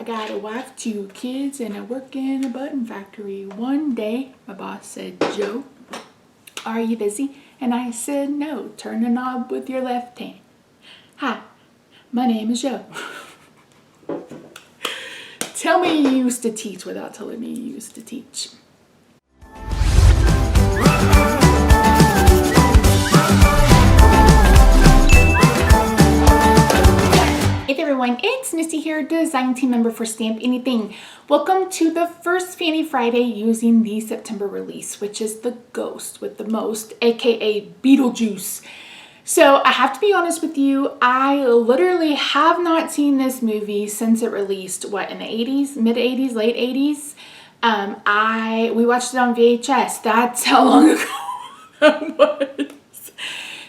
got a wife, 2 kids, and I work in a button factory. One day, my boss said, Joe, are you busy? And I said, no, turn the knob with your left hand. Hi, my name is Joe. Tell me you used to teach without telling me you used to teach. Hey everyone, it's Misty here, design team member for Stamp Anything. Welcome to the first Fannie Friday using the September release, which is the Ghost with the Most, aka Beetlejuice. So I have to be honest with you, I literally have not seen this movie since it released, in the 80s, mid 80s, late 80s. We watched it on VHS. That's how long ago that was.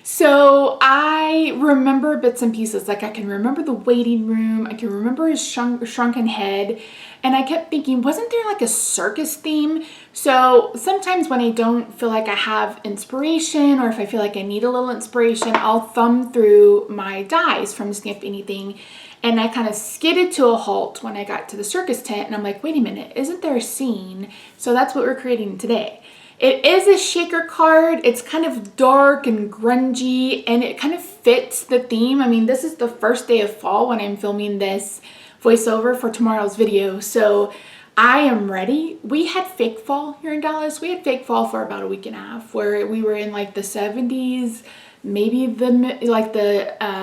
So I remember bits and pieces, like I can remember the waiting room, I can remember his shrunken head, and I kept thinking, wasn't there like a circus theme? So sometimes when I don't feel like I have inspiration, or if I feel like I need a little inspiration, I'll thumb through my dies from Stamp Anything, and I kind of skidded to a halt when I got to the circus tent, and I'm like, wait a minute, isn't there a scene? So that's what we're creating today. It is a shaker card. It's kind of dark and grungy, and it kind of fits the theme. I mean, this is the first day of fall when I'm filming this voiceover for tomorrow's video, so I am ready. We had fake fall here in Dallas. We had fake fall for about a week and a half, where we were in like the 70s, maybe the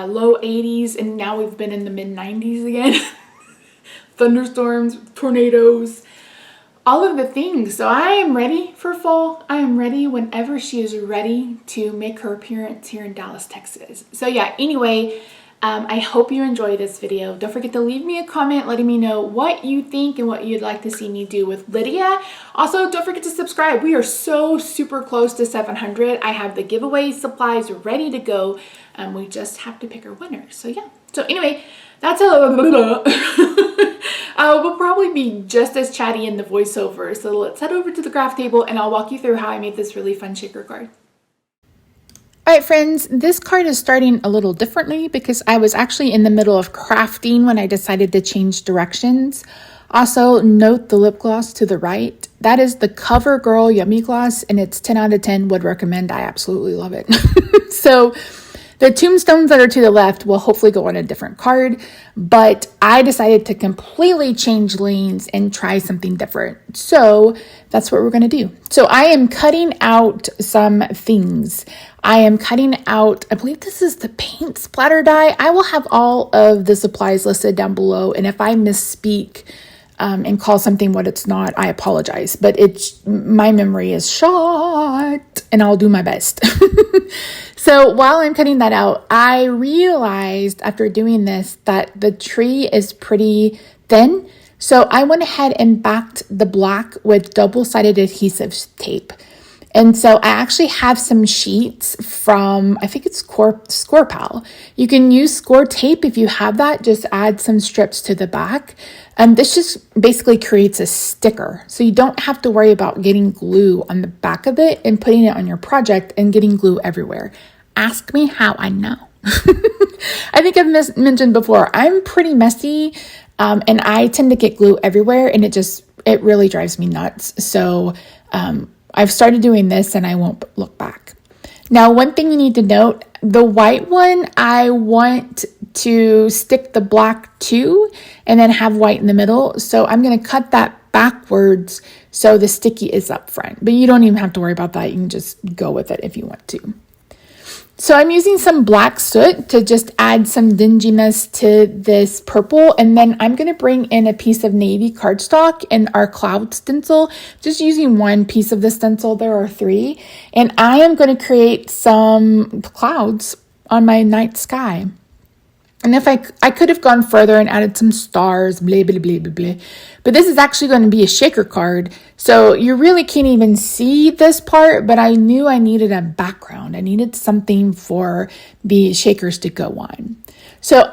low 80s, and now we've been in the mid 90s again. Thunderstorms, tornadoes, all of the things. So I am ready for fall. I am ready whenever she is ready to make her appearance here in Dallas, Texas. So yeah, anyway, I hope you enjoy this video. Don't forget to leave me a comment letting me know what you think and what you'd like to see me do with Lydia. Also, don't forget to subscribe. We are so super close to 700. I have the giveaway supplies ready to go. We just have to pick our winner. So yeah. So anyway, that's we'll probably be just as chatty in the voiceover. So let's head over to the craft table and I'll walk you through how I made this really fun shaker card. All right, friends, this card is starting a little differently because I was actually in the middle of crafting when I decided to change directions. Also, note the lip gloss to the right. That is the CoverGirl Yummy Gloss, and it's 10 out of 10. Would recommend. I absolutely love it. So the tombstones that are to the left will hopefully go on a different card, but I decided to completely change lanes and try something different. So that's what we're going to do. So I am cutting out some things. I am cutting out, I believe this is the paint splatter die. I will have all of the supplies listed down below, and if I misspeak and call something what it's not, I apologize, but my memory is shot and I'll do my best. So while I'm cutting that out, I realized after doing this that the tree is pretty thin. So I went ahead and backed the black with double-sided adhesive tape. And so I actually have some sheets from, I think it's Score-Pal. You can use score tape if you have that, just add some strips to the back. This just basically creates a sticker. So you don't have to worry about getting glue on the back of it and putting it on your project and getting glue everywhere. Ask me how I know. I think I've mentioned before, I'm pretty messy and I tend to get glue everywhere, and it really drives me nuts. So I've started doing this and I won't look back. Now, one thing you need to note, the white one, I want to stick the black to and then have white in the middle. So I'm going to cut that backwards so the sticky is up front, but you don't even have to worry about that. You can just go with it if you want to. So I'm using some black soot to just add some dinginess to this purple. And then I'm going to bring in a piece of navy cardstock and our cloud stencil, just using one piece of the stencil. There are 3. And I am going to create some clouds on my night sky. And if I could have gone further and added some stars, blah, blah, blah, blah, blah. But this is actually going to be a shaker card. So you really can't even see this part, but I knew I needed a background. I needed something for the shakers to go on. So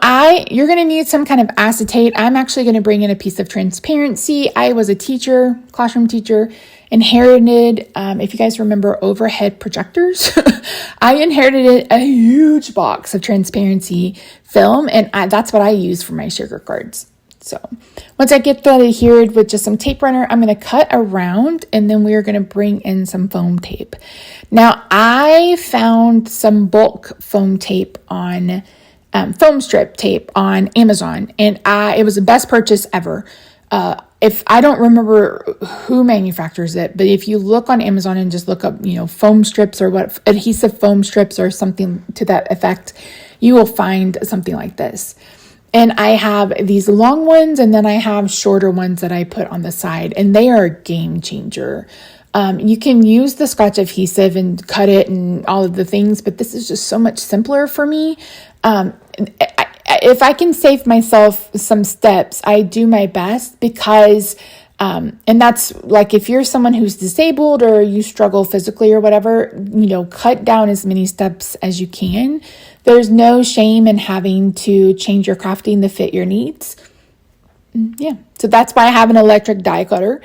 you're going to need some kind of acetate. I'm actually going to bring in a piece of transparency. I was a teacher, classroom teacher, inherited, if you guys remember overhead projectors, I inherited a huge box of transparency film, and that's what I use for my shaker cards. So once I get that adhered with just some tape runner, I'm going to cut around and then we're going to bring in some foam tape. Now I found some bulk foam tape on foam strip tape on Amazon, and it was the best purchase ever. If I don't remember who manufactures it, but if you look on Amazon and just look up, foam strips or what adhesive foam strips or something to that effect, you will find something like this. And I have these long ones and then I have shorter ones that I put on the side, and they are a game changer. You can use the Scotch adhesive and cut it and all of the things, but this is just so much simpler for me. If I can save myself some steps, I do my best because, and that's like if you're someone who's disabled or you struggle physically or whatever, cut down as many steps as you can. There's no shame in having to change your crafting to fit your needs. Yeah, so that's why I have an electric die cutter,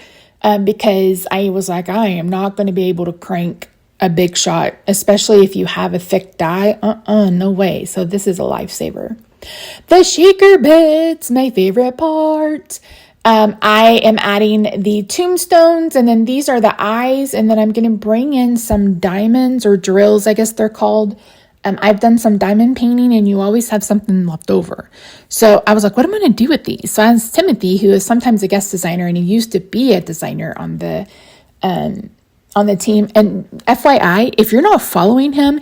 because I was like, I am not going to be able to crank a big shot, especially if you have a thick die. No way. So this is a lifesaver. The shaker bits, my favorite part. I am adding the tombstones, and then these are the eyes, and then I'm going to bring in some diamonds or drills, I guess they're called. I've done some diamond painting, and you always have something left over. So I was like, what am I going to do with these? So I asked Timothy, who is sometimes a guest designer, and he used to be a designer on the team. And FYI, if you're not following him,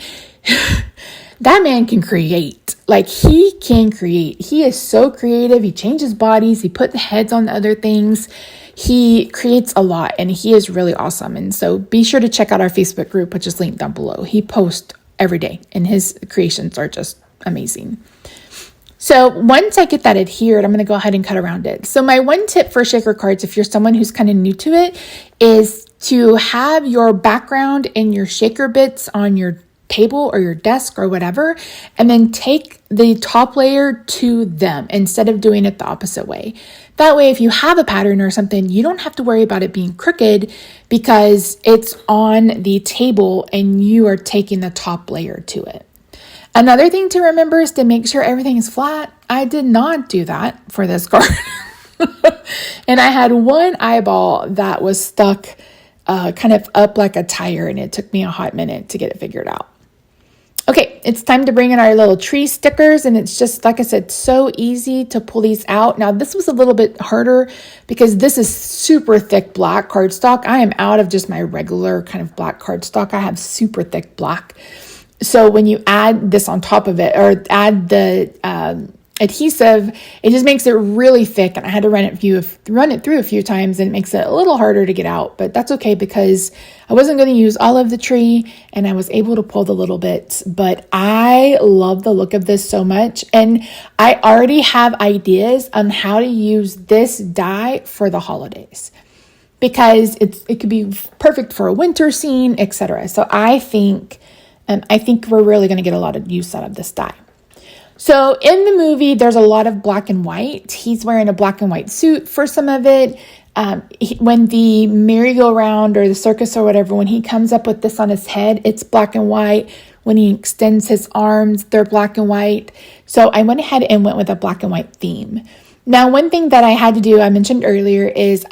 that man can create. Like, he can create. He is so creative. He changes bodies. He puts heads on other things. He creates a lot, and he is really awesome. And so be sure to check out our Facebook group, which is linked down below. He posts every day, and his creations are just amazing. So once I get that adhered, I'm going to go ahead and cut around it. So my one tip for shaker cards, if you're someone who's kind of new to it, is to have your background and your shaker bits on your table or your desk or whatever, and then take the top layer to them instead of doing it the opposite way. That way, if you have a pattern or something, you don't have to worry about it being crooked because it's on the table and you are taking the top layer to it. Another thing to remember is to make sure everything is flat. I did not do that for this card. And I had one eyeball that was stuck kind of up like a tire, and it took me a hot minute to get it figured out. Okay, it's time to bring in our little tree stickers, and it's just, like I said, so easy to pull these out. Now, this was a little bit harder because this is super thick black cardstock. I am out of just my regular kind of black cardstock. I have super thick black. So when you add this on top of it, or add the adhesive, it just makes it really thick, and I had to run it through a few times, and it makes it a little harder to get out, but that's okay because I wasn't going to use all of the tree and I was able to pull the little bits. But I love the look of this so much, and I already have ideas on how to use this die for the holidays because it could be perfect for a winter scene, etc. So I think we're really going to get a lot of use out of this die. So in the movie, there's a lot of black and white. He's wearing a black and white suit for some of it. When the merry-go-round or the circus or whatever, when he comes up with this on his head, it's black and white. When he extends his arms, they're black and white. So I went ahead and went with a black and white theme. Now, one thing that I had to do, I mentioned earlier, is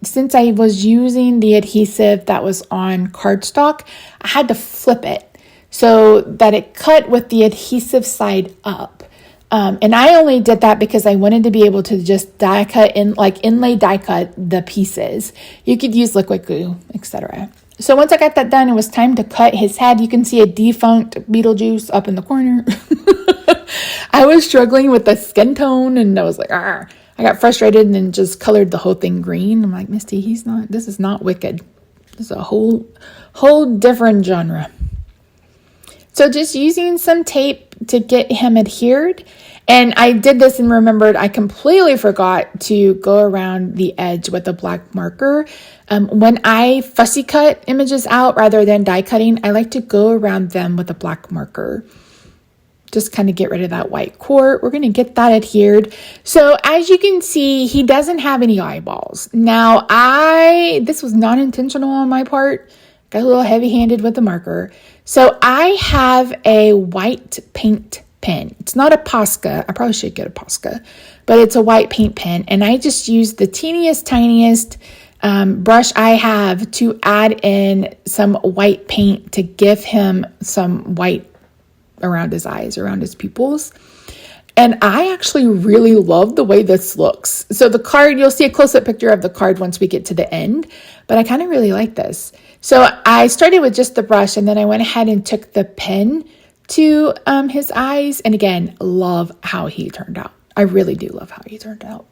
since I was using the adhesive that was on cardstock, I had to flip it so that it cut with the adhesive side up. And I only did that because I wanted to be able to just die cut inlay die cut the pieces. You could use liquid glue, etc. So once I got that done, it was time to cut his head. You can see a defunct Beetlejuice up in the corner. I was struggling with the skin tone, and I was like, I got frustrated and then just colored the whole thing green. I'm like, Misty, this is not Wicked. This is a whole different genre. So just using some tape to get him adhered. And I did this and remembered I completely forgot to go around the edge with a black marker. When I fussy cut images out rather than die cutting, I like to go around them with a black marker. Just kind of get rid of that white core. We're going to get that adhered. So as you can see, he doesn't have any eyeballs. Now, this was not intentional on my part. Got a little heavy-handed with the marker. So I have a white paint pen. It's not a Posca. I probably should get a Posca. but it's a white paint pen. And I just used the teeniest, tiniest brush I have to add in some white paint to give him some white around his eyes, around his pupils. And I actually really love the way this looks. So the card, you'll see a close-up picture of the card once we get to the end, but I kind of really like this. So I started with just the brush, and then I went ahead and took the pen to his eyes. And again, love how he turned out. I really do love how he turned out.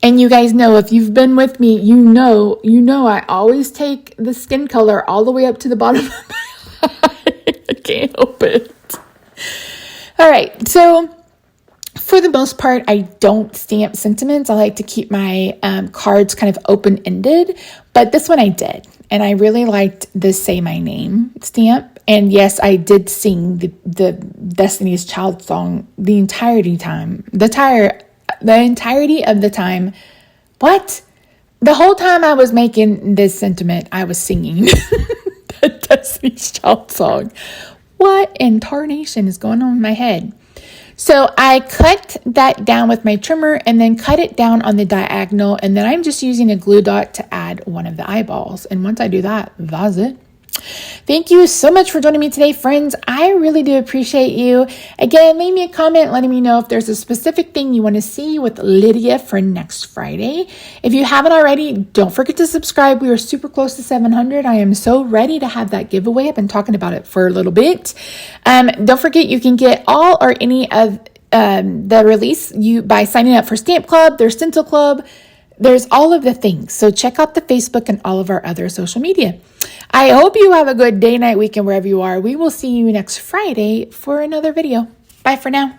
And you guys know, if you've been with me, you know I always take the skin color all the way up to the bottom of my eye. I can't help it. All right, so for the most part, I don't stamp sentiments. I like to keep my cards kind of open-ended, but this one I did. And I really liked the Say My Name stamp. And yes, I did sing the Destiny's Child song the entirety of the time. What? The whole time I was making this sentiment, I was singing the Destiny's Child song. What in tarnation is going on in my head? So I cut that down with my trimmer and then cut it down on the diagonal. And then I'm just using a glue dot to add one of the eyeballs. And once I do that, that's it. Thank you so much for joining me today, friends. I really do appreciate you. Again, leave me a comment letting me know if there's a specific thing you want to see with Lydia for next Friday. If you haven't already, don't forget to subscribe. We are super close to 700. I am so ready to have that giveaway. I've been talking about it for a little bit. Don't forget you can get all or any of the release by signing up for Stamp Club, their Stencil Club. There's all of the things. So check out the Facebook and all of our other social media. I hope you have a good day, night, weekend, wherever you are. We will see you next Friday for another video. Bye for now.